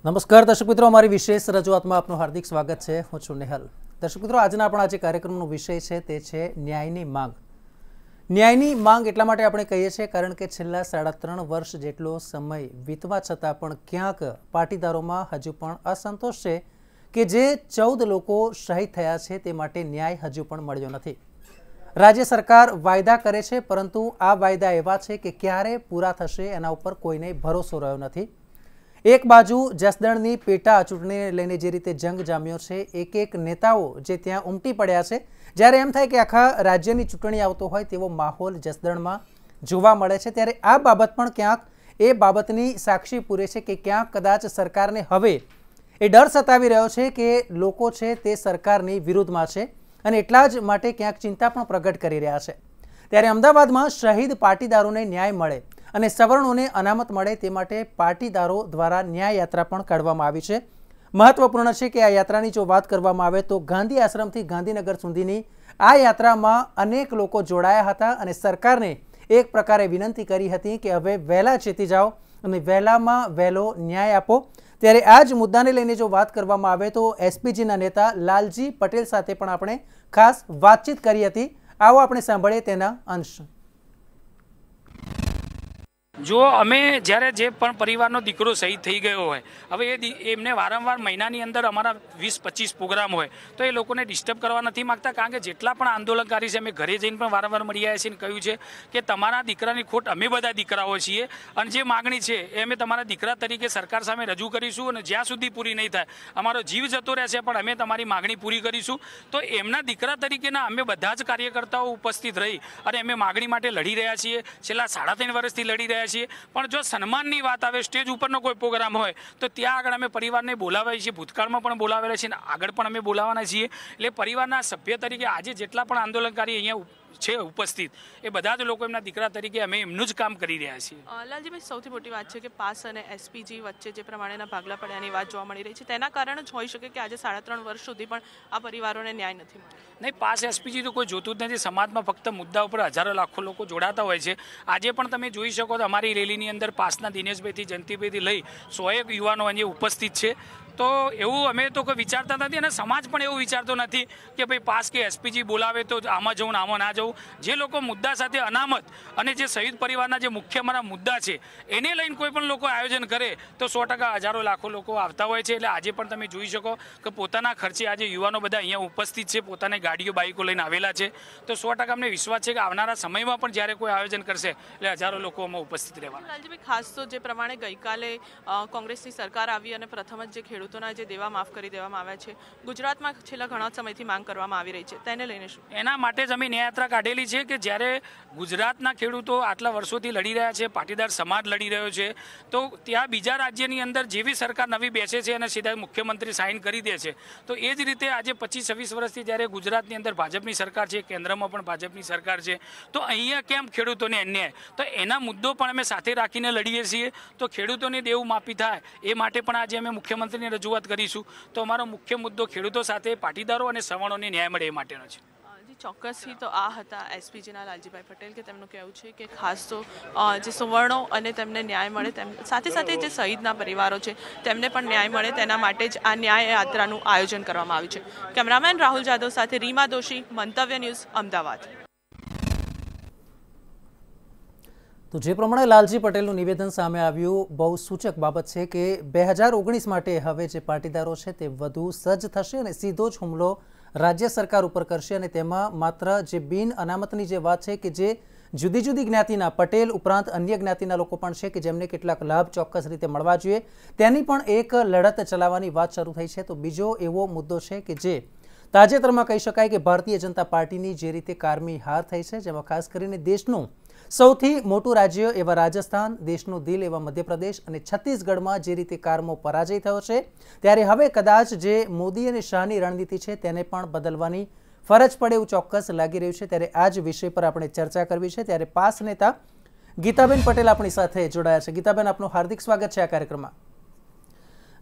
નમસ્કાર દર્શક મિત્રો, અમારી વિશેષ રજૂઆતમાં આપનું હાર્દિક સ્વાગત છે। હું છું નેહલ। દર્શક મિત્રો, આજના આપણા જે કાર્યક્રમનો વિષય છે તે છે ન્યાયની માંગ। ન્યાયની માંગ એટલા માટે આપણે કહીએ છીએ કારણ કે છેલ્લા 3.5 વર્ષ જેટલો સમય વીતવા છતાં પણ ક્યાંક પાટીદારોમાં હજુ પણ અસંતોષ છે કે જે 14 લોકો શહીદ થયા છે તે માટે ન્યાય હજુ પણ મળ્યો નથી। રાજ્ય સરકાર વાયદા કરે છે પરંતુ આ વાયદા એવા છે કે ક્યારે પૂરા થશે એના ઉપર કોઈને ભરોસો રહ્યો નથી। એક બાજુ જસદણની પેટા ચૂંટણીને લઈને જે રીતે જંગ જામ્યો છે, એક નેતાઓ જે ત્યાં ઉમટી પડ્યા છે, જ્યારે એમ થાય કે આખા રાજ્યની ચૂંટણી આવતો હોય તેવો માહોલ જસદણમાં જોવા મળે છે, ત્યારે આ બાબત પણ ક્યાંક એ બાબતની સાક્ષી પૂરે છે કે ક્યાંક કદાચ સરકારને હવે એ ડર સતાવી રહ્યો છે કે લોકો છે તે સરકારની વિરુદ્ધમાં છે અને એટલા જ માટે ક્યાંક ચિંતા પણ પ્રગટ કરી રહ્યા છે। ત્યારે અમદાવાદમાં શહીદ પાટીદારોને ન્યાય મળે અને સવર્ણોને અનામત મળે તે માટે પાટીદારો દ્વારા ન્યાય યાત્રા પણ કાઢવામાં આવી છે। મહત્વપૂર્ણ છે કે આ યાત્રાની જો વાત કરવામાં આવે તો ગાંધી આશ્રમથી ગાંધીનગર સુધીની આ યાત્રામાં અનેક લોકો જોડાયા હતા અને સરકારને એક પ્રકારે વિનંતી કરી હતી કે હવે વહેલા ચેતી જાઓ અને વહેલામાં વહેલો ન્યાય આપો। ત્યારે આ જ મુદ્દાને લઈને જો વાત કરવામાં આવે તો એસપીજીના નેતા લાલજી પટેલ સાથે પણ આપણે ખાસ વાતચીત કરી હતી। આવો આપણે સાંભળીએ તેના અંશ। જો અમે જ્યારે જે પણ પરિવારનો દીકરો શહીદ થઈ ગયો હોય, હવે એમને વારંવાર મહિનાની અંદર અમારા 20-25 પ્રોગ્રામ હોય તો એ લોકોને ડિસ્ટર્બ કરવા નથી માગતા, કારણ કે જેટલા પણ આંદોલનકારી છે અમે ઘરે જઈને પણ વારંવાર મળી આવ્યા છીએ અને કહ્યું છે કે તમારા દીકરાની ખોટ અમે બધા દીકરાઓ છીએ અને જે માગણી છે એ અમે તમારા દીકરા તરીકે સરકાર સામે રજૂ કરીશું અને જ્યાં સુધી પૂરી નહીં થાય અમારો જીવ જતો રહેશે પણ અમે તમારી માગણી પૂરી કરીશું। તો એમના દીકરા તરીકેના અમે બધા જ કાર્યકર્તાઓ ઉપસ્થિત રહી અને અમે માગણી માટે લડી રહ્યા છીએ। છેલ્લા 3.5 વર્ષથી લડી રહ્યા છીએ। પણ જો સન્માનની વાત આવે, સ્ટેજ ઉપરનો કોઈ પ્રોગ્રામ હોય તો ત્યાં આગળ અમે પરિવારને બોલાવીએ છીએ, ભૂતકાળમાં પણ બોલાવેલા છીએ અને આગળ પણ અમે બોલાવવાના છીએ। એટલે પરિવારના સભ્ય તરીકે આજે જેટલા પણ આંદોલનકારી અહીંયા છે ઉપસ્થિત એ બધા જ લોકો એમના દીકરા તરીકે અમે એમનું જ કામ કરી રહ્યા છીએ। લાલજીભાઈ, સૌથી મોટી વાત છે કે પાસ અને એસપીજી વચ્ચે જે પ્રમાણેના ભાગલા પડ્યાની વાત જોવા મળી રહી છે તેના કારણે જ હોઈ શકે કે આજે 3.5 વર્ષ સુધી પણ આ પરિવારોને ન્યાય નથી મળ્યો। નહીં, પાસ એસપીજી તો કોઈ જોતું જ નથી। સમાજમાં ફક્ત મુદ્દા ઉપર હજારો લાખો લોકો જોડાતા હોય છે। આજે પણ તમે જોઈ શકો તો અમારી રેલીની અંદર પાસના દિનેશભાઈથી જયંતિભાઈથી લઈ 100 યુવાનો અહીંયા ઉપસ્થિત છે। તો એવું અમે તો કોઈ વિચારતા નથી અને સમાજ પણ એવું વિચારતો નથી કે ભાઈ પાસ કે એસપીજી બોલાવે તો આમાં જવું ને આમાં ના જવું। જે લોકો મુદ્દા સાથે અનામત અને જે શહીદ પરિવારના જે મુખ્ય અમારા મુદ્દા છે એને લઈને કોઈ પણ લોકો આયોજન કરે તો 100% હજારો લાખો લોકો આવતા હોય છે। એટલે આજે પણ તમે જોઈ શકો કે પોતાના ખર્ચે આજે યુવાનો બધા અહીંયા ઉપસ્થિત છે, પોતાની ગાડીઓ બાઇકો લઈને આવેલા છે। તો 100% અમને વિશ્વાસ છે કે આવનારા સમયમાં પણ જ્યારે કોઈ આયોજન કરશે એટલે હજારો લોકો આમાં ઉપસ્થિત રહેવાના। લાલજીભાઈ, ખાસ તો જે પ્રમાણે ગઈકાલે કોંગ્રેસની સરકાર આવી અને પ્રથમ જ જે ખેડૂતોના જે દેવા માફ કરી દેવામાં આવ્યા છે, ગુજરાતમાં છેલ્લા ઘણા સમયથી માંગ કરવામાં આવી રહી છે, તેને લઈને શું? એના માટે જ અમે ન્યાયયાત્રા કાઢેલી છે કે જ્યારે ગુજરાતના ખેડૂતો આટલા વર્ષોથી લડી રહ્યા છે, પાટીદાર સમાજ લડી રહ્યો છે, તો ત્યાં બીજા રાજ્યની અંદર જેવી સરકાર નવી બેસે છે અને સીધા મુખ્યમંત્રી સાઇન કરી દે છે, તો એ જ રીતે આજે 25-26 વર્ષથી જ્યારે ગુજરાતની અંદર ભાજપની સરકાર છે, કેન્દ્રમાં પણ ભાજપની સરકાર છે, તો અહીંયા કેમ ખેડૂતોને અન્યાય? તો એના મુદ્દો પણ અમે સાથે રાખીને લડીએ છીએ। તો ખેડૂતોને દેવું માફી થાય એ માટે પણ આજે અમે મુખ્યમંત્રીને રજૂઆત કરીશું। તો અમારો મુખ્ય મુદ્દો ખેડૂતો સાથે પાટીદારો અને સવર્ણોને ન્યાય મળે એ માટેનો છે। ચોક્કસથી તો આ હતા એસપીજીના લાલજીભાઈ પટેલ કે તેમનું કહેવું છે કે ખાસ તો જે સુવર્ણો અને તેમને ન્યાય મળે તેમ સાથે સાથે જે શહીદના પરિવારો છે તેમને પણ ન્યાય મળે તેના માટે જ આ ન્યાય યાત્રાનું આયોજન કરવામાં આવ્યું છે। કેમેરામેન રાહુલ જાદવ સાથે રીમા દોશી, મંતવ્ય ન્યૂઝ, અમદાવાદ। તો જે પ્રમાણે લાલજી પટેલનું નિવેદન સામે આવ્યું, બહુ સૂચક બાબત છે કે 2019 માટે હવે જે પાટીદારો છે તે વધુ સજ્જ થશે અને સીધો જ હુમલો રાજ્ય સરકાર ઉપર કરશે અને તેમાં માત્ર જે બિન અનામતની જે વાત છે કે જે જુદી જુદી જ્ઞાતિના પટેલ ઉપરાંત અન્ય જ્ઞાતિના લોકો પણ છે કે જેમને કેટલાક લાભ ચોક્કસ રીતે મળવા જોઈએ તેની પણ એક લડત ચલાવવાની વાત શરૂ થઈ છે। તો બીજો એવો મુદ્દો છે કે જે તાજેતરમાં કહી શકાય કે ભારતીય જનતા પાર્ટીની જે રીતે કારમી હાર થઈ છે, જેમાં ખાસ કરીને દેશનું સૌથી મોટું રાજ્ય એવા રાજસ્થાન, દેશનું દિલ એવા મધ્યપ્રદેશ અને છત્તીસગઢમાં જે રીતે કારમો પરાજય થયો છે, ત્યારે હવે કદાચ જે મોદી અને શાહની રણનીતિ છે તેને પણ બદલવાની ફરજ પડે એવું ચોક્કસ લાગી રહ્યું છે। ત્યારે આ જ વિષય પર આપણે ચર્ચા કરવી છે। ત્યારે પાસ નેતા ગીતાબેન પટેલ આપણી સાથે જોડાયા છે। ગીતાબેન, આપનું હાર્દિક સ્વાગત છે આ કાર્યક્રમમાં।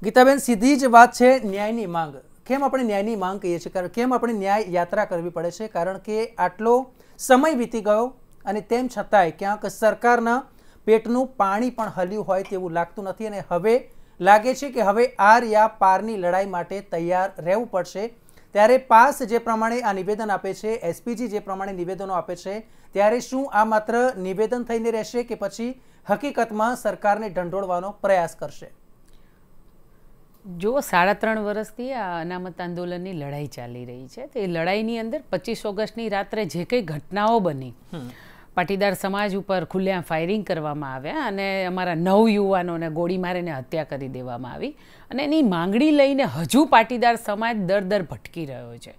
ગીતાબેન, સીધી જ વાત છે ન્યાયની માંગ। કેમ આપણે ન્યાયની માંગ કહીએ છીએ? કેમ આપણે ન્યાય યાત્રા કરવી પડે છે? કારણ કે આટલો સમય વીતી ગયો અને તેમ છતાંય ક્યાંક સરકારના પેટનું પાણી પણ હલ્યું હોય તેવું લાગતું નથી અને હવે લાગે છે કે હવે આર યા પારની લડાઈ માટે તૈયાર રહેવું પડશે, ત્યારે પાસ જે પ્રમાણે આ નિવેદન આપે છે, એસપીજી જે પ્રમાણે નિવેદનો આપે છે, ત્યારે શું આ માત્ર નિવેદન થઈને રહેશે કે પછી હકીકતમાં સરકારને ઢંઢોળવાનો પ્રયાસ કરશે? જો 3.5 વર્ષથી આ અનામત આંદોલનની લડાઈ ચાલી રહી છે, તો એ લડાઈની અંદર 25 ઓગસ્ટની રાત્રે જે કંઈ ઘટનાઓ બની, પાટીદાર સમાજ ઉપર ખુલ્લેઆમ ફાયરિંગ કરવામાં આવ્યા અને અમારા 9 યુવાનોને ગોળી મારીને હત્યા કરી દેવામાં આવી, અને એની માંગણી લઈને હજુ પાટીદાર સમાજ દર ભટકી રહ્યો છે.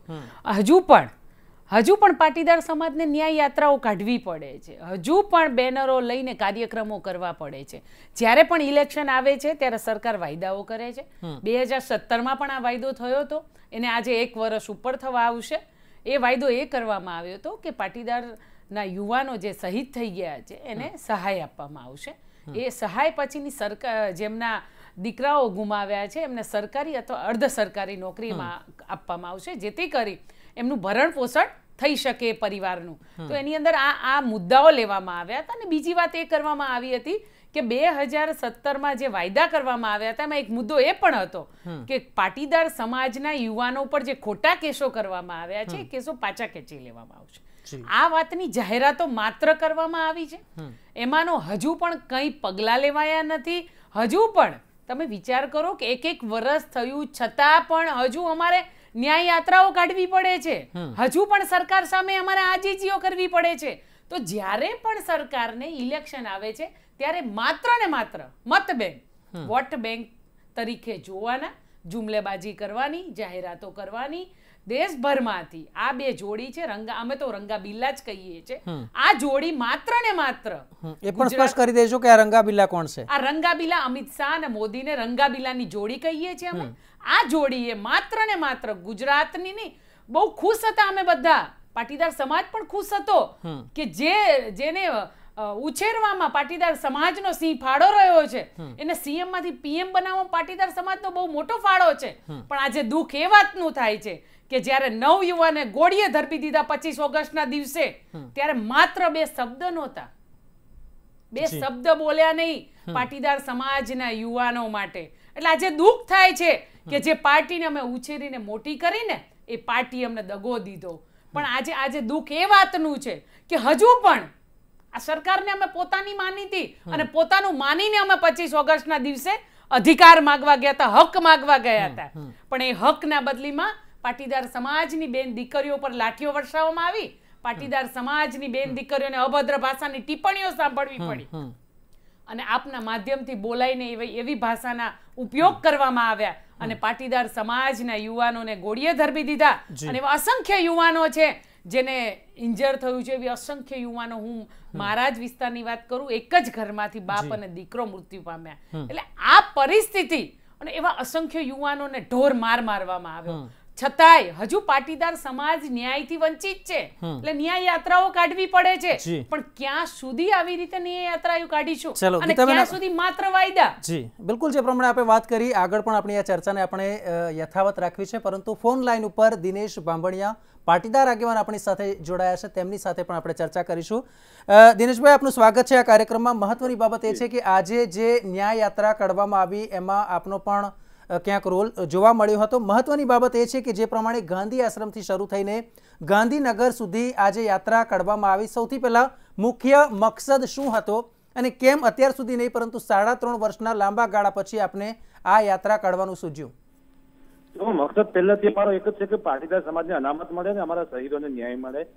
હજુ પણ પાટીદાર સમાજને ન્યાય યાત્રાઓ કાઢવી પડે છે, હજુ પણ બેનરો લઈને કાર્યક્રમો કરવા પડે છે. જ્યારે પણ ઇલેક્શન આવે છે ત્યારે સરકાર વાયદાઓ કરે છે. 2017માં પણ આ વાયદો થયો હતો, એને આજે 1 વર્ષ ઉપર થવા આવશે. એ વાયદો એ કરવામાં આવ્યો હતો કે પાટીદારના યુવાનો જે શહીદ થઈ ગયા છે એને સહાય આપવામાં આવશે. એ સહાય પછીની સરકાર જેમના દીકરાઓ ગુમાવ્યા છે એમને સરકારી અથવા અર્ધ સરકારી નોકરીમાં આપવામાં આવશે, જેથી કરી એમનું ભરણ પોષણ થઈ શકે પરિવારનું. તો એની અંદર આ મુદ્દાઓ લેવામાં આવ્યા હતા. અને બીજી વાત એ કરવામાં આવી હતી કે 2017માં જે વાયદા કરવામાં આવ્યા હતા એમાં એક મુદ્દો એ પણ હતો કે પાટીદાર સમાજના યુવાનો પર જે ખોટા કેસો કરવામાં આવ્યા છે એ કેસો પાછા ખેંચી લેવામાં આવશે. આ વાતની જાહેરાતો માત્ર કરવામાં આવી છે, એમાંનો હજુ પણ કંઈ પગલાં લેવાયા નથી. હજુ પણ તમે વિચાર કરો કે 1 વર્ષ થયું છતાં પણ હજુ અમારે ન્યાય યાત્રાઓ કાઢવી પડે છે, હજુ પણ સરકાર સામે અમારે આજીજીઓ કરવી પડે છે. તો જ્યારે પણ સરકારને ઇલેક્શન આવે છે ત્યારે માત્ર ને માત્ર મત બેંક, વોટ બેંક તરીકે જોવાના, જુમલેબાજી કરવાની, જાહેરાતો કરવાની. દેશભરમાંથી આ 2 જોડી છે, અમે તો રંગાબિલ્લા જ કહીએ છીએ. આ જોડી માત્ર ને માત્ર, એ પણ સ્પષ્ટ કરી દેજો કે આ રંગાબિલ્લા કોણ છે. આ રંગાબિલ્લા અમિત શાહ અને મોદીને રંગાબિલ્લાની જોડી કહીએ છીએ અમે. આ જોડીએ માત્ર ને માત્ર ગુજરાતની નહીં, બહુ ખુશ હતા અમે બધા, પાટીદાર સમાજ પણ ખુશ હતો કે જેને ઉછેરવામાં પાટીદાર સમાજનો સિંહ ફાળો રહ્યો છે, એને સીએમ માંથી પીએમ બનાવવામાં પાટીદાર સમાજનો બહુ મોટો ફાળો છે. પણ આજે દુઃખ એ વાતનું થાય છે કે જ્યારે 9 યુવાને ગોળીએ ધરપી દીધા 25 ઓગસ્ટના દિવસે, ત્યારે માત્ર 2 શબ્દ નહોતા, 2 શબ્દ બોલ્યા નહીં પાટીદાર સમાજના યુવાનો માટે. એટલે આજે દુઃખ થાય છે કે જે પાર્ટીને અમે ઉછેરીને મોટી કરીને એ પાર્ટી અમને દગો દીધો. પણ આજે દુઃખ એ વાતનું છે કે હજુ પણ આ સરકારને અમે પોતાની માની હતી અને પોતાનું માનીને અમે 25 ઓગસ્ટના દિવસે અધિકાર માંગવા ગયા હતા, હક માંગવા ગયા હતા. પણ એ હકના બદલીમાં પાટીદાર સમાજની બેન દીકરીઓ પર લાઠીઓ વરસાવવામાં આવી, પાટીદાર સમાજની બેન દીકરીઓને અભદ્ર ભાષાની ટિપ્પણીઓ સાંભળવી પડી અને આપના માધ્યમથી બોલાઈને એવી ભાષાના ઉપયોગ કરવામાં આવ્યા અને પાટીદાર સમાજના યુવાનોને ગોળીએ ધરબી દીધા. અને એવા અસંખ્ય યુવાનો છે જેને ઇન્જર થયું છે. એવી અસંખ્ય યુવાનો, હું મારા જ વિસ્તારની વાત કરું, એક જ ઘરમાંથી બાપ અને દીકરો મૃત્યુ પામ્યા. એટલે આ પરિસ્થિતિ અને એવા અસંખ્ય યુવાનોને ઢોર મારવામાં આવ્યો, છતાંય હજુ પાટીદાર સમાજ ન્યાયથી વંચિત છે. એટલે ન્યાય યાત્રાઓ કાઢવી પડે છે. પણ ક્યાં સુધી આવી રીતે ન્યાય યાત્રાઓ કાઢીશું અને ક્યાં સુધી માત્ર વાયદા? જી બિલકુલ, જે પ્રમાણે આપણે વાત કરી, આગળ પણ આપણી આ ચર્ચાને આપણે યથાવત રાખવી છે. પરંતુ ફોન લાઈન ઉપર દિનેશ બાંભણિયા, પાટીદાર આગેવાન આપણી સાથે જોડાયા છે, તેમની સાથે પણ આપણે ચર્ચા કરીશું. દિનેશભાઈ, આપનું સ્વાગત છે આ કાર્યક્રમમાં. મહત્વની બાબત એ છે કે આજે જે ન્યાય યાત્રા કાઢવામાં આવી એમાં આપનો પણ ક્યાંક રોલ જોવા મળ્યો હતો. મહત્વની બાબત એ છે કે જે પ્રમાણે ગાંધી આશ્રમથી શરૂ થઈને ગાંધીનગર સુધી આજે યાત્રા કાઢવામાં આવી, સૌથી પહેલા મુખ્ય મકસદ શું હતો અને કેમ અત્યાર સુધી નહીં પરંતુ 3.5 વર્ષના લાંબા ગાળા પછી આપને આ યાત્રા કાઢવાનું સૂઝ્યું? મકસદ પહેલાથી અમારો એક જ છે કે પાટીદાર સમાજને અનામત મળે ને અમારા શહીદોને ન્યાય મળે.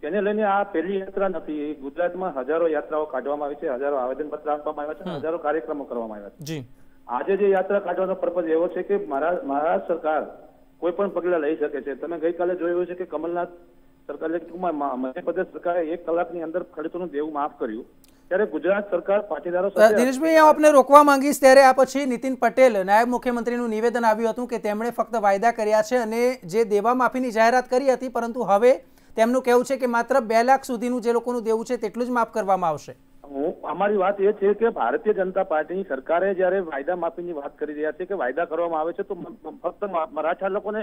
તેને લઈને આ પહેલી યાત્રા નથી. ગુજરાતમાં હજારો યાત્રાઓ કાઢવામાં આવી છે, હજારો આવેદનપત્ર આપવામાં આવ્યા છે, હજારો કાર્યક્રમો કરવામાં આવ્યા છે. આજે જે યાત્રા કાઢવાનો પર્પઝ એવો છે કે મહારાષ્ટ્ર સરકાર કોઈ પણ પગલા લઈ શકે છે. તમે ગઈકાલે જોયું છે કે કમલનાથ સરકારે મધ્યપ્રદેશ સરકારે 1 કલાકની અંદર ખેડૂતોનું દેવું માફ કર્યું, ત્યારે ગુજરાત સરકાર પાટીદારો સાથે. દિનેશભાઈ, હું આપને રોકવા માંગીશ. ત્યારે આ પછી નીતિન પટેલ, નાયબ મુખ્યમંત્રીનું નિવેદન આવ્યું હતું કે તેમણે ફક્ત વાયદા કર્યા છે અને જે દેવા માફીની જાહેરાત કરી હતી, પરંતુ હવે તેમનું કહેવું છે કે માત્ર 2 લાખ સુધીનું જે લોકોનું દેવું છે તેટલું જ માફ કરવામાં આવશે. અમારી વાત એ છે કે ભારતીય જનતા પાર્ટીની સરકારે જયારે વાયદા માફીની વાત કરી રહ્યા છે કે વાયદા કરવામાં આવે છે તો ફક્ત મરાઠા લોકોને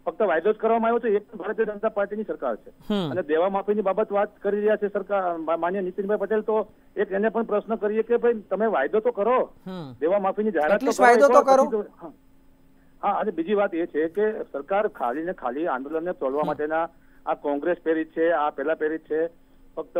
ફક્ત વાયદો જ કરવામાં આવ્યો છે. એ પણ ભારતીય જનતા પાર્ટીની સરકાર છે. અને દેવા માફીની બાબત વાત કરી રહ્યા છે સરકાર માન્ય નીતિનભાઈ પટેલ, તો એક એને પણ પ્રશ્ન કરીએ કે ભાઈ તમે વાયદો તો કરો, દેવા માફીની જાહેરાત તો કરો. હા, અને બીજી વાત એ છે કે સરકાર ખાલી ને ખાલી આંદોલનને તોડવા માટેના આ કોંગ્રેસ પ્રેરિત છે, આ પેલા પ્રેરિત છે, ફક્ત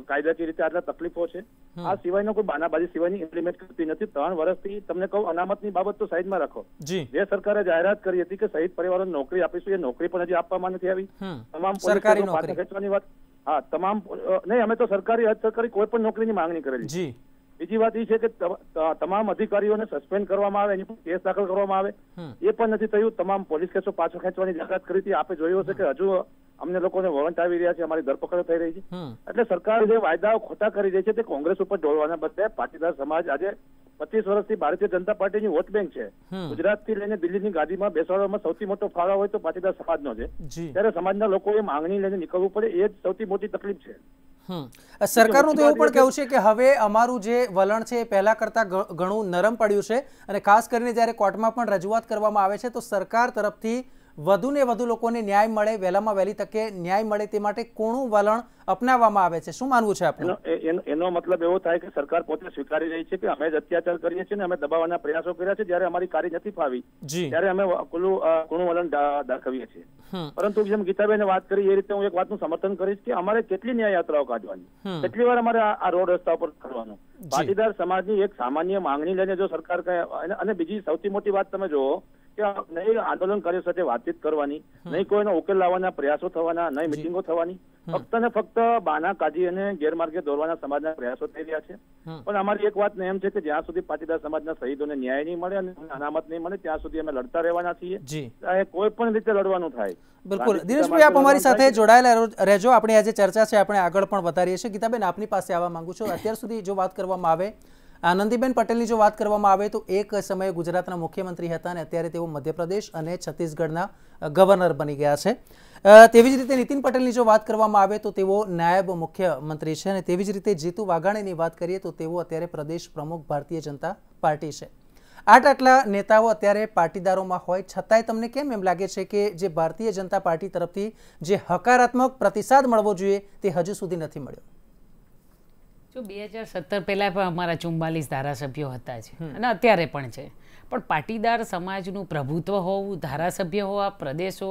કાયદાકીય રીતે આટલા તકલીફો છે, આ સિવાયનો કોઈ બાનાબાજી સિવાયની ઇમ્પ્લિમેન્ટ કરતી નથી. 3 વર્ષથી તમને કહું, અનામતની બાબત તો સાઈડમાં રાખો. જે સરકારે જાહેરાત કરી હતી કે શહીદ પરિવારોને નોકરી આપીશું, એ નોકરી પણ હજી આપવામાં નથી આવી. તમામ સરકારી પાછા ખેંચવાની વાત, હા તમામ નહીં, અમે તો સરકારી અર્ધ સરકારી કોઈ પણ નોકરીની માંગણી કરેલી. બીજી વાત એ છે કે તમામ અધિકારીઓને સસ્પેન્ડ કરવામાં આવે, એની પર કેસ દાખલ કરવામાં આવે, એ પણ નથી થયું. તમામ પોલીસ કેસો પાછો ખેંચવાની જાહેરાત કરી હતી. આપે જોયું હશે કે હજુ અમને લોકોને વોરંટ આવી રહ્યા છે, અમારી ધરપકડ થઈ રહી છે. એટલે સરકાર જે વાયદાઓ ખોટા કરી રહી છે તે કોંગ્રેસ ઉપર ઢોળવાના બદલે પાટીદાર સમાજ આજે 25 વર્ષથી ભારતીય જનતા પાર્ટીની વોટ બેંક છે. ગુજરાતથી લઈને દિલ્હીની ગાદીમાં બેસાડવામાં સૌથી મોટો ફાળો હોય તો પાટીદાર સમાજનો છે. ત્યારે સમાજના લોકોએ માંગણી લઈને નીકળવું પડે, એ જ સૌથી મોટી તકલીફ છે. સરકારનું તો એવું પણ કહેવું છે કે હવે અમારું જે વલણ છે એ પહેલા કરતા ઘણું નરમ પડ્યું છે, અને ખાસ કરીને જ્યારે કોર્ટમાં પણ રજૂઆત કરવામાં આવે છે તો સરકાર તરફથી વધુ ને વધુ લોકોને ન્યાય મળે, વહેલામાં વહેલી તકે ન્યાય મળે તે માટે કોનું વલણ અપનાવવામાં આવે છે. શું માનવું છે આપનું? એનો મતલબ એવો થાય કે સરકાર પોતે સ્વીકારી રહી છે કે અમે જ અત્યાચાર કરીએ છીએ ને અમે દબાવવાના પ્રયાસો કર્યા છે. જયારે અમારી કાર્ય નથી ફાવી ત્યારે અમે કોનું વલણ દાખવીએ છીએ. પરંતુ જેમ ગીતાબેને વાત કરી એ રીતે હું એક વાતનું સમર્થન કરીશ કે અમારે કેટલી ન્યાય યાત્રાઓ કાઢવાની, કેટલી વાર અમારે આ રોડ રસ્તા ઉપર કરવાનું. પાટીદાર સમાજની એક સામાન્ય માંગણી લઈને જો સરકાર કહે, અને બીજી સૌથી મોટી વાત તમે જુઓ કે નહીં આંદોલનકારીઓ સાથે વાતચીત કરવાની, નહીં કોઈનો ઉકેલ લાવવાના પ્રયાસો થવાના, નહીં મિટિંગો થવાની, ફક્ત ને ફક્ત બાના કાઢી અને ગેરમાર્ગે દોરવાના સમાજના પ્રયાસો થઈ રહ્યા છે. પણ અમારી એક વાત એમ છે કે જ્યાં સુધી પાટીદાર સમાજના શહીદોને ન્યાય નહીં મળે અને અનામત નહીં મળે ત્યાં સુધી અમે લડતા રહેવાના છીએ. કોઈ પણ રીતે લડવાનું થાય. બિલકુલ. દિનેશભાઈ, આપ અમારી સાથે જોડાયેલા રહેજો. આપણી આજે ચર્ચા છે આપણે આગળ પણ વધારીએ છીએ. ગીતાબેન, આપની પાસે આવવા માંગુ છું. અત્યાર સુધી જો વાત કરવામાં આવે, આનંદીબેન પટેલની જો વાત કરવામાં આવે તો એક સમયે ગુજરાતના મુખ્યમંત્રી હતા અને અત્યારે તેઓ મધ્યપ્રદેશ અને છત્તીસગઢના ગવર્નર બની ગયા છે. તેવી જ રીતે નીતિન પટેલની જો વાત કરવામાં આવે તો તેઓ નાયબ મુખ્યમંત્રી છે, અને તેવી જ રીતે જીતુ વાઘાણીની વાત કરીએ તો તેઓ અત્યારે પ્રદેશ પ્રમુખ ભારતીય જનતા પાર્ટી છે. આટલા નેતાઓ અત્યારે પાટીદારોમાં હોય છતાંય તમને કેમ એમ લાગે છે કે જે ભારતીય જનતા પાર્ટી તરફથી જે હકારાત્મક પ્રતિસાદ મળવો જોઈએ તે હજુ સુધી નથી મળ્યો? જો 2017 પહેલા પણ અમારા 44 ધારાસભ્યો હતા છે અને અત્યારે પણ છે, પણ પાટીદાર સમાજનું પ્રભુત્વ હોવું, ધારાસભ્ય હોવા, પ્રદેશો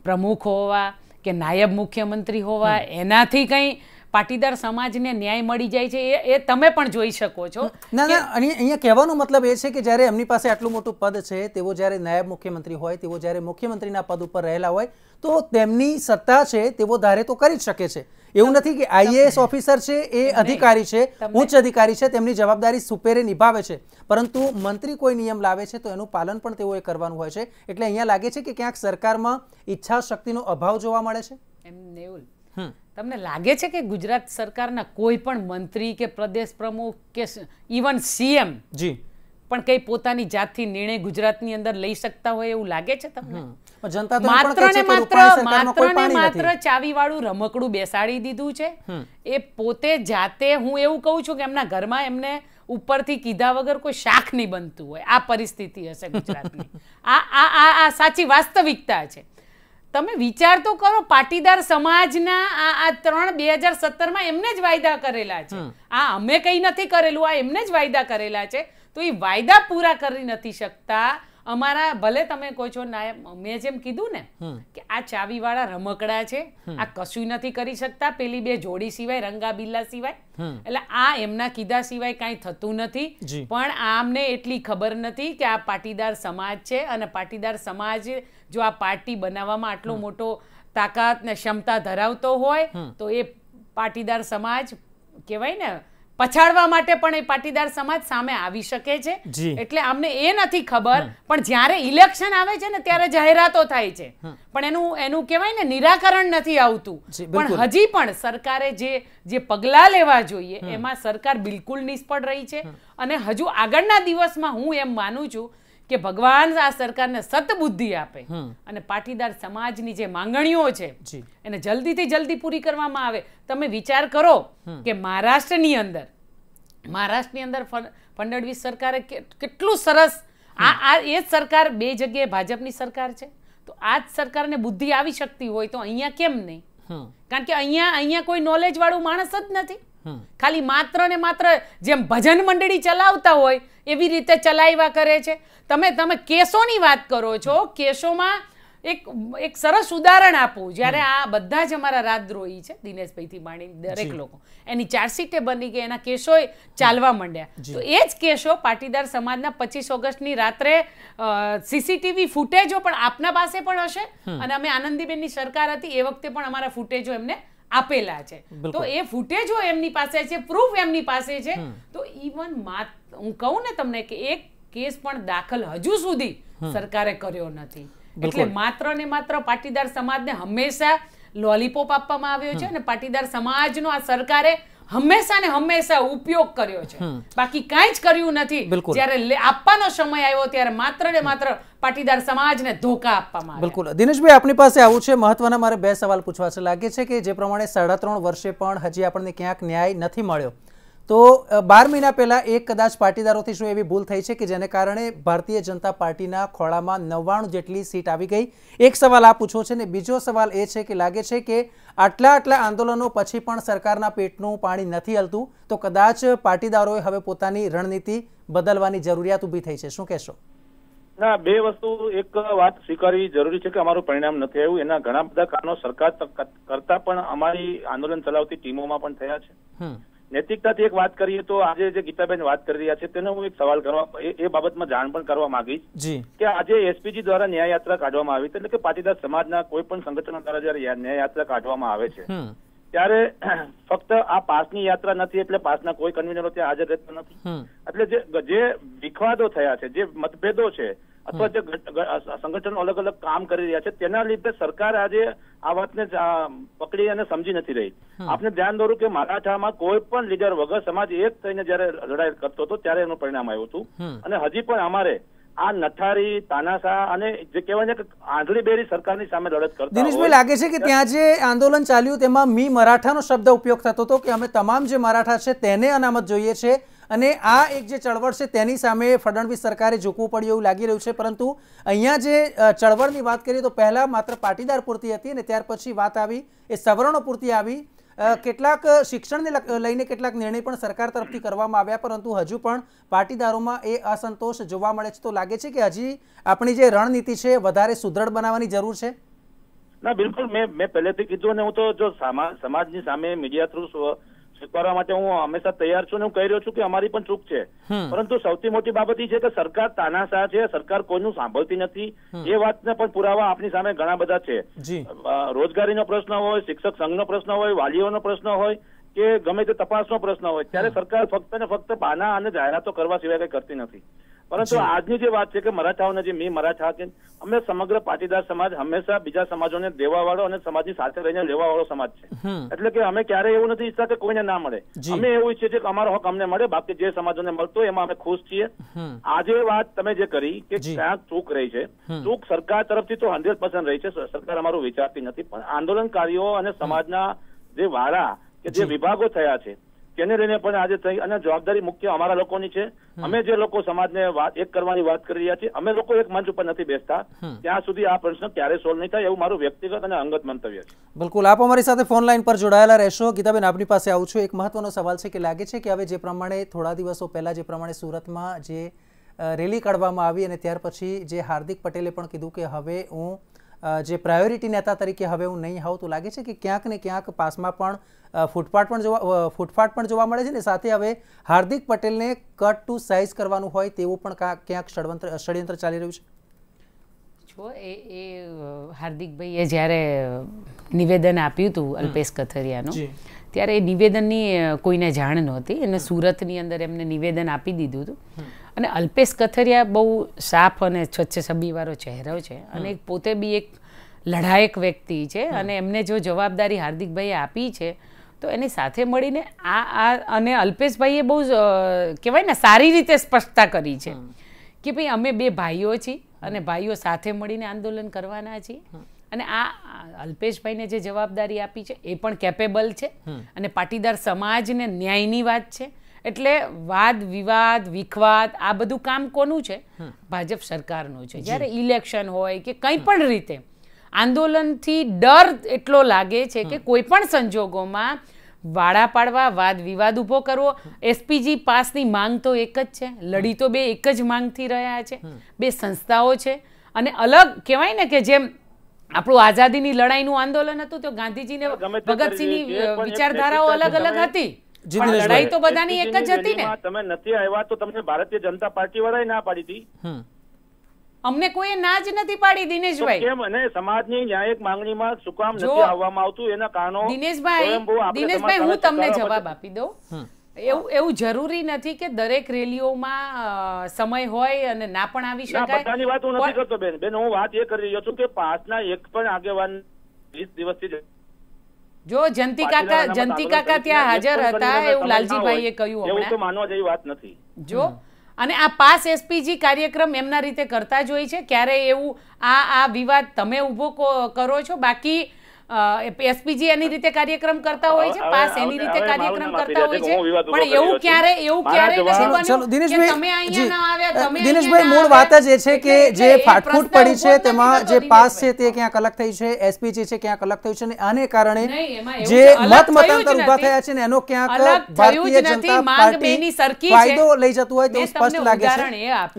પ્રમુખ હોવા કે નાયબ મુખ્યમંત્રી હોવા, એનાથી કંઈ પાટીદાર સમાજને ન્યાય મળી જાય છે એ તમે પણ જોઈ શકો છો. ના ના, અહીંયા કહેવાનો મતલબ એ છે કે જ્યારે એમની પાસે આટલું મોટું પદ છે, તેઓ જ્યારે નાયબ મુખ્યમંત્રી હોય, તેઓ જ્યારે મુખ્યમંત્રીના પદ ઉપર રહેલા હોય તો તેમની સત્તા છે તેઓ ધારે તો કરી જ શકે છે. એવું નથી કે આઈએએસ ઓફિસર છે એ અધિકારી છે, ઉચ્ચ અધિકારી છે, તેમની જવાબદારી સુપેરે નિભાવે છે, પરંતુ મંત્રી કોઈ નિયમ લાવે છે તો એનું પાલન પણ તેઓએ કરવાનું હોય છે. એટલે અહીંયા લાગે છે કે ક્યાંક સરકારમાં ઈચ્છા શક્તિનો અભાવ જોવા મળે છે. નેવુલ, તમને લાગે છે કે ગુજરાત સરકારના કોઈ પણ મંત્રી કે પ્રદેશ પ્રમુખ કે ઇવન સીએમ પણ કઈ પોતાની જાતથી નિર્ણય ગુજરાતની અંદર લઈ શકતા હોય એવું લાગે છે તમને? માત્ર ચાવીવાળું રમકડું બેસાડી દીધું છે. એ પોતે જાતે, હું એવું કહું છું કે એમના ઘરમાં એમને ઉપરથી કીધા વગર કોઈ શાક નહીં બનતું હોય, આ પરિસ્થિતિ હશે ગુજરાતની. આ સાચી વાસ્તવિકતા છે. તમે વિચાર તો કરો, પાટીદાર સમાજના આ 2017 એમને જ વાયદા કરેલા છે. આ અમે કઈ નથી કરેલું, આ એમને જ વાયદા કરેલા છે. તો એ વાયદા પૂરા કરી નથી શકતા. અમારા ભલે તમે કહો છો મેં જેમ કીધું ને કે આ ચાવીવાળા રમકડા છે, આ કશું નથી કરી શકતા પેલી બે જોડી સિવાય, રંગા બિલ્લા સિવાય. એટલે આ એમના કીધા સિવાય કાંઈ થતું નથી. પણ આમને એટલી ખબર નથી કે આ પાટીદાર સમાજ છે, અને પાટીદાર સમાજ જો આ પાર્ટી બનાવવામાં આટલો મોટો તાકાત ને ક્ષમતા ધરાવતો હોય તો એ પાટીદાર સમાજ કહેવાય ને પછાડવા માટે પણ એ પાટીદાર સમાજ સામે આવી શકે છે. એટલે અમને એ નથી ખબર, પણ જ્યારે ઇલેક્શન આવે છે ને ત્યારે જાહેરાતો થાય છે, પણ એનું કહેવાય ને નિરાકરણ નથી આવતું. પણ હજી પણ સરકારે જે પગલાં લેવા જોઈએ એમાં સરકાર બિલકુલ નિષ્ફળ રહી છે. અને હજુ આગળના દિવસમાં હું એમ માનું છું કે ભગવાન આ સરકારને સતબુદ્ધિ આપે અને પાટીદાર સમાજની જે માંગણીઓ છે એને જલ્દીથી જલ્દી પૂરી કરવામાં આવે. તમે વિચાર કરો કે મહારાષ્ટ્રની અંદર ફડણવીસ સરકારે કેટલું સરસ, આ એ જ સરકાર 2 જગ્યાએ ભાજપની સરકાર છે, તો આ જ સરકારને બુદ્ધિ આવી શકતી હોય તો અહીંયા કેમ નહીં? કારણ કે અહીંયા કોઈ નોલેજ વાળું માણસ જ નથી. ખાલી માત્ર ને માત્ર જેમ ભજન મંડળી ચલાવતા હોય એવી રીતે ચલાવ્યા કરે છે. તમે કેસોની વાત કરો છો. કેસોમાં એક સરસ ઉદાહરણ આપું. જ્યારે આ બધા જ અમારા રાજદ્રોહી છે, દિનેશભાઈથી માંડીને દરેક લોકો, એની ચાર્જશીટે બની ગઈ, એના કેસો ચાલવા માંડ્યા. તો એ જ કેસો પાટીદાર સમાજના 25 ઓગસ્ટની રાત્રે સીસીટીવી ફૂટેજો પણ આપના પાસે પણ હશે, અને અમે આનંદીબેનની સરકાર હતી એ વખતે પણ અમારા ફૂટેજો એમને આપેલા છે. તો એ ફૂટેજો એમની પાસે છે, પ્રૂફ એમની પાસે છે. તો ઇવન હું કહું ને તમને કે એક કેસ પણ દાખલ હજુ સુધી સરકારે કર્યો નથી. એટલે માત્ર ને માત્ર પાટીદાર સમાજને હંમેશા લોલીપોપ આપવામાં આવ્યો છે, અને પાટીદાર સમાજનો આ સરકારે હંમેશા ને હંમેશા ઉપયોગ કર્યો છે. બાકી કાંઈ જ કર્યું નથી. જ્યારે આપવાનો સમય આવ્યો ત્યારે માત્ર ને માત્ર પાટીદાર સમાજને ધોકા આપવામાં આવ્યા. બિલકુલ. દિનેશભાઈ, આપની પાસે આવું છે. મહત્વના મારે 2 સવાલ પૂછવા છે. લાગે છે કે જે પ્રમાણે 3.5 વર્ષે પણ હજી આપણને ક્યાંક ન્યાય નથી મળ્યો, તો 12 મહિના પહેલા કદાચ પાટીદારોથી શું એવી ભૂલ થઈ છે કે જેને કારણે ભારતીય જનતા પાર્ટીના ખોળામાં 99 જેટલી સીટ આવી ગઈ? એક સવાલ આ પૂછવો છે. ને બીજો સવાલ એ છે કે લાગે છે કે આટલા આંદોલનો પછી પણ સરકારના પેટનું પાણી નથી હલતું, તો કદાચ પાટીદારોએ હવે પોતાની રણનીતિ બદલવાની જરૂરિયાત ઊભી થઈ છે. શું કહેશો? ના, 2 વસ્તુ. એક વાત સ્વીકારવી જરૂરી છે કે અમારું પરિણામ નથી આવ્યું. એના ઘણા બધા કારણો સરકાર કરતા પણ અમારી આંદોલન ચલાવતી ટીમોમાં પણ થયા છે. નૈતિકતાથી એક વાત કરીએ તો આજે જે ગીતાબેન વાત કરી રહ્યા છે તેને હું એક સવાલ કરવા એ બાબતમાં જાણ પણ કરવા માંગીશ કે આજે એસપીજી દ્વારા ન્યાય યાત્રા કાઢવામાં આવી, એટલે કે પાટીદાર સમાજના કોઈ પણ સંગઠનો દ્વારા જયારે ન્યાય યાત્રા કાઢવામાં આવે છે ત્યારે ફક્ત આ પાસની યાત્રા નથી, એટલે પાસના કોઈ કન્વીનરો ત્યાં હાજર રહેતા નથી. એટલે જે વિખવાદો થયા છે, જે મતભેદો છે, અથવા જે સંગઠનો અલગ અલગ કામ કરી રહ્યા છે, તેના લીધે સરકાર આજે આ વાતને પકડી અને સમજી નથી રહી. આપને ધ્યાન દોરું કે મરાઠામાં કોઈ પણ લીડર વગર સમાજ એક થઈને જયારે લડાઈ કરતો હતો ત્યારે એનું પરિણામ આવ્યું હતું. અને હજી પણ અમારે આ નઠારી, તાનાશાહ અને જે કહેવાય ને કે આંધળી બેરી સરકારની સામે લડત કરતા. દિનેશભાઈ, લાગે છે કે ત્યાં જે આંદોલન ચાલ્યું તેમાં મી મરાઠાનો શબ્દ ઉપયોગ થતો હતો કે અમે તમામ જે મરાઠા છે તેને અનામત જોઈએ છે, અને આ એક જે ચળવળ છે તેની સામે ફડણવીસ સરકારે ઝૂકવું પડ્યું એવું લાગી રહ્યું છે. પરંતુ અહીંયા જે ચળવળની વાત કરીએ તો પહેલા માત્ર પાટીદાર પૂરતી હતી, અને ત્યાર પછી વાત આવી એ સવર્ણો પૂરતી આવી. કેટલાક શિક્ષણને લઈને કેટલાક નિર્ણય પણ સરકાર તરફથી કરવામાં આવ્યા, પરંતુ હજુ પણ પાટીદારોમાં એ અસંતોષ જોવા મળે છે. તો લાગે છે કે હજી આપણી જે રણનીતિ છે વધારે સુદૃઢ બનાવવાની જરૂર છે. ના, બિલકુલ. મેં પહેલેથી કીધું, અને હું તો જો સમાજની સામે મીડિયા થ્રુ સ્વીકારવા માટે હું હંમેશા તૈયાર છું, ને હું કહી રહ્યો છું કે અમારી પણ ચૂક છે. પરંતુ સૌથી મોટી બાબત એ છે કે સરકાર તાનાશાહ છે, સરકાર કોઈનું સાંભળતી નથી. એ વાતને પણ પુરાવા આપણી સામે ઘણા બધા છે. રોજગારીનો પ્રશ્ન હોય, શિક્ષક સંઘનો પ્રશ્ન હોય, વાલીઓનો પ્રશ્ન હોય, કે ગમે તે તપાસનો પ્રશ્ન હોય, ત્યારે સરકાર ફક્ત ને ફક્ત બહાના અને જાહેરાતો કરવા સિવાય કઈ કરતી નથી. પરંતુ આજની જે વાત છે કે મરાઠાઓને જે મી મરાઠા કે અમે સમગ્ર પાટીદાર સમાજ હંમેશા બીજા સમાજોને દેવા વાળો અને સમાજની સાથે રહીને લેવા વાળો સમાજ છે. એટલે કે અમે ક્યારેય એવું નથી ઈચ્છતા કે કોઈને ના મળે. અમે એવું ઈચ્છીએ છીએ કે અમારો હક અમને મળે, બાકી જે સમાજોને મળતો એમાં અમે ખુશ છીએ. આજે વાત તમે જે કરી કે ક્યાંક ચૂક રહી છે, ચૂક સરકાર તરફથી તો 100% રહી છે. સરકાર અમારું વિચારતી નથી, પણ આંદોલનકારીઓ અને સમાજના જે વાળા કે જે વિભાગો થયા છે તેને લઈને પણ આજે થઈ, અને જવાબદારી મુખ્ય અમારા લોકોની છે. અમે જે લોકો સમાજને એક કરવાની વાત કરી રહ્યા છીએ, અમે લોકો એક મંચ ઉપર નથી બેસતા ત્યાં સુધી આ પ્રશ્ન ક્યારે સોલ્વ નહીં થાય, એવું મારું વ્યક્તિગત અને અંગત મંતવ્ય છે. બિલકુલ. આપ અમારી સાથે ફોન લાઈન પર જોડાયેલા રહેશો. ગીતાબેન, આપની પાસે આવું છું. એક મહત્વનો સવાલ છે કે લાગે છે કે હવે જે પ્રમાણે થોડા દિવસો પહેલા જે પ્રમાણે સુરતમાં જે રેલી કાઢવામાં આવી, અને ત્યાર પછી જે હાર્દિક પટેલે પણ કીધું કે હવે હું જે પ્રાયોરિટી નેતા તરીકે હવે હું નહીં આવું, તો લાગે છે કે ક્યાંક ને ક્યાંક પાસમાં પણ ફૂટપાથ પણ જોવા મળે છે, ને સાથે હવે હાર્દિક પટેલને કટ ટુ સાઇઝ કરવાનું હોય તેવું પણ ક્યાંક ષડયંત્ર ચાલી રહ્યું છે. જો એ હાર્દિકભાઈએ જ્યારે નિવેદન આપ્યું હતું અલ્પેશ કથરિયાનું, ત્યારે એ નિવેદનની કોઈને જાણ નહોતી, અને સુરતની અંદર એમને નિવેદન આપી દીધું હતું. અને અલ્પેશ કથરિયા બહુ સાફ અને સ્વચ્છ છબીવાળો ચહેરો છે, અને પોતે બી એક લડાયક વ્યક્તિ છે, અને એમને જો જવાબદારી હાર્દિકભાઈએ આપી છે તો એની સાથે મળીને અને અલ્પેશભાઈએ બહુ કહેવાય ને સારી રીતે સ્પષ્ટતા કરી છે કે ભાઈ અમે 2 ભાઈઓ છીએ, અને ભાઈઓ સાથે મળીને આંદોલન કરવાના છીએ. અને આ અલ્પેશભાઈને જે જવાબદારી આપી છે એ પણ કેપેબલ છે, અને પાટીદાર સમાજને ન્યાયની વાત છે. એટલે વાદ વિવાદ વિખવાદ આ બધું કામ કોનું છે? ભાજપ સરકારનું છે. જ્યારે ઇલેક્શન હોય કે કંઈ પણ રીતે આંદોલનથી ડર એટલો લાગે છે કે કોઈ પણ સંજોગોમાં વાડા પાડવા, વાદ વિવાદ ઊભો કરવો. એસપીજી પાસની માંગ તો એક જ છે, લડી તો બે એક જ માંગથી રહ્યા છે, બે સંસ્થાઓ છે. અને અલગ કહેવાય ને કે જેમ આપણું આઝાદીની લડાઈનું આંદોલન હતું તો ગાંધીજીને ભગતસિંહની વિચારધારાઓ અલગ અલગ હતી, પણ લડાઈ તો બધાની એક જ હતી ને. તમે નથી આવ્યા તો તમને ભારતીય જનતા પાર્ટી વાળાએ ના પાડી હતી. અમને કોઈ ના જ નથી પાડી દિનેશભાઈ. કેમ? અને સમાજની ન્યાયિક માંગણીમાં શું કામ નથી આવવામાં આવતું? એના કારણો દિનેશભાઈ હું તમને જવાબ આપી દઉં. એવું જરૂરી નથી કે દરેક રેલીઓમાં સમય હોય અને ના પણ આવી શકાય. બધાની વાત હું નથી કરતો બેન. હું વાત એ કરી રહ્યો છું કે પાસના એક પણ આગેવાન 20 દિવસથી જો જયંતિ કાકા ત્યાં હાજર હતા એવું લાલજીભાઈએ કહ્યું એવું તો માનવા જેવી વાત નથી. જો અને આ પાસ એસપીજી કાર્યક્રમ એમના રીતે કરતા જ હોય છે. ક્યારેય એવું આ વિવાદ તમે ઊભો કરો છો, બાકી એસપીજી એની રીતે કાર્યક્રમ કરતા હોય છે, પાસ એની રીતે કાર્યક્રમ કરતા હોય છે, પણ એવું ક્યારે નથી બન્યું કે તમે અહીંયા ના આવ્યા. તમે દિનેશભાઈ મૂળ વાત જ એ છે કે જે ફાટફૂટ પડી છે તેમાં જે પાસ છે તે ક્યાંક અલગ થઈ છે, એસપીજી છે ક્યાંક અલગ થયું છે, અને આને કારણે જે મતાંતર ઉભા થયા છે ને એનો ક્યાંક ભારતીય જનતા પાર્ટી ફાયદો લઈ જતું હોય તેવું સ્પષ્ટ લાગે છે.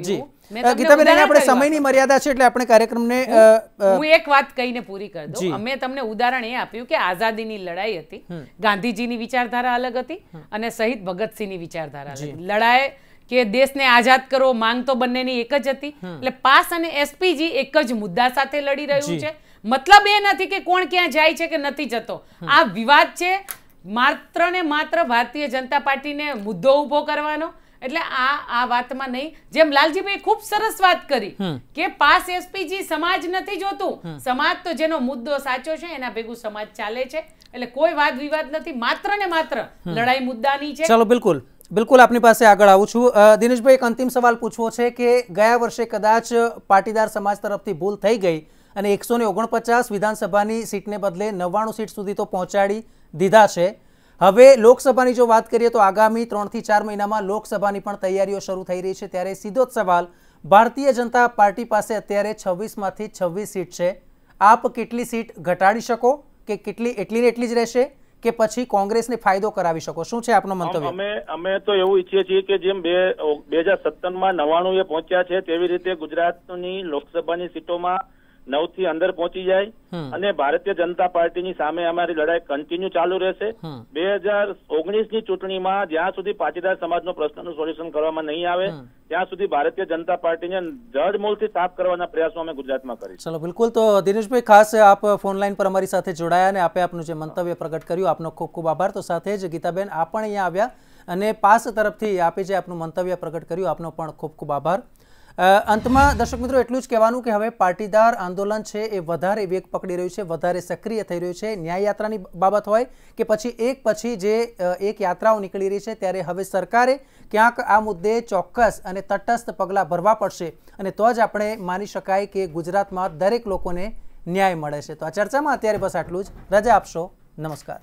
જી ગીતાબેન, આપણે સમયની મર્યાદા છે એટલે આપણે કાર્યક્રમને હું એક વાત કહીને પૂરી કરી દઉં. અમે તમને ઉદાહરણ એ આપ્યું કે આઝાદીની લડાઈ હતી, ગાંધીજીની વિચારધારા અલગ હતી અને શહીદ ભગતસિંહની વિચારધારા અલગ હતી. લડાઈ કે દેશને આઝાદ કરો માંગ તો બંનેની એક જ હતી. એટલે પાસ અને એસપીજી એક જ મુદ્દા સાથે લડી રહ્યું છે. મતલબ એ નથી કે કોણ ક્યાં જાય છે કે નથી જતો. આ વિવાદ છે માત્ર ને માત્ર ભારતીય જનતા પાર્ટીને મુદ્દો ઉભો કરવાનો. એટલે આ વાતમાં નહીં, જેમ લાલજીભાઈ ખૂબ સરસ વાત કરી કે પાસ એસપીજી સમાજ નથી જોતું, સમાજ તો જેનો મુદ્દો સાચો છે એના ભેગું સમાજ ચાલે છે. એટલે કોઈ વાદ વિવાદ નથી, માત્ર ને માત્ર લડાઈ મુદ્દાની છે. ચલો બિલકુલ આપની પાસે આગળ આવું છું. દિનેશભાઈ, એક અંતિમ સવાલ પૂછવો છે કે ગયા વર્ષે કદાચ પાટીદાર સમાજ તરફથી ભૂલ થઈ ગઈ અને 149 વિધાનસભાની સીટને બદલે 99 સીટ સુધી તો પહોંચાડી દીધા છે. હવે લોકસભાની જો વાત કરીએ તો આગામી 3 થી 4 મહિનામાં લોકસભાની પણ તૈયારીઓ શરૂ થઈ રહી છે. ત્યારે સીધો જ સવાલ, ભારતીય જનતા પાર્ટી પાસે અત્યારે 26 માંથી 26 સીટ છે. આપ કેટલી સીટ ઘટાડી શકો કે એટલી ને એટલી જ રહેશે કે પછી કોંગ્રેસને ફાયદો કરાવી શકો? શું છે આપનો મંતવ્ય? અમે તો એવું ઈચ્છીએ છીએ કે જેમ 2017માં 99 પહોંચ્યા છે તેવી રીતે ગુજરાતની લોકસભાની સીટોમાં 9 થી અંદર પહોંચી જાય અને ભારતીય જનતા પાર્ટીની સામે અમારી લડાઈ કન્ટિન્યુ ચાલુ રહેશે. 2019ની ચૂંટણીમાં જ્યાં સુધી પાટીદાર સમાજનો પ્રશ્નનું સોલ્યુશન કરવામાં નહીં આવે ત્યાં સુધી ભારતીય જનતા પાર્ટીને જડમૂળથી સાફ કરવાના પ્રયાસો અમે ગુજરાતમાં કરીશું. ચલો બિલકુલ. તો દિનેશભાઈ, ખાસ આપ ફોન લાઈન પર અમારી સાથે જોડાયા અને આપે આપનું જે મંતવ્ય પ્રગટ કર્યું, આપનો ખૂબ ખૂબ આભાર. તો સાથે જ ગીતાબેન, આપ પણ અહીંયા આવ્યા અને પાસ તરફથી આપે જે આપનું મંતવ્ય પ્રગટ કર્યું, આપનો પણ ખૂબ ખૂબ આભાર. અંતમાં દર્શક મિત્રો એટલું જ કહેવાનું કે હવે પાટીદાર આંદોલન છે એ વધારે વેગ પકડી રહ્યું છે, વધારે સક્રિય થઈ રહ્યું છે. ન્યાય યાત્રાની બાબત હોય કે પછી જે એક યાત્રાઓ નીકળી રહી છે, ત્યારે હવે સરકારે ક્યાંક આ મુદ્દે ચોક્કસ અને તટસ્થ પગલાં ભરવા પડશે અને તો જ આપણે માની શકાય કે ગુજરાતમાં દરેક લોકોને ન્યાય મળે છે. તો આ ચર્ચામાં અત્યારે બસ આટલું જ. રજા આપશો. નમસ્કાર.